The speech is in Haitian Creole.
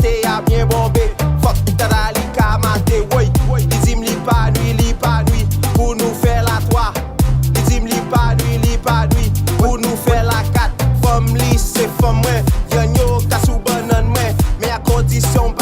santé a bien bombé. Fuck tada li ka maté, oui. Li dim li pa nuit, pour nous faire la 3. Li dim li pa nuit, pour nous faire la 4. Femme li c'est femme moi, yon yo ka sou banan moi, mais à condition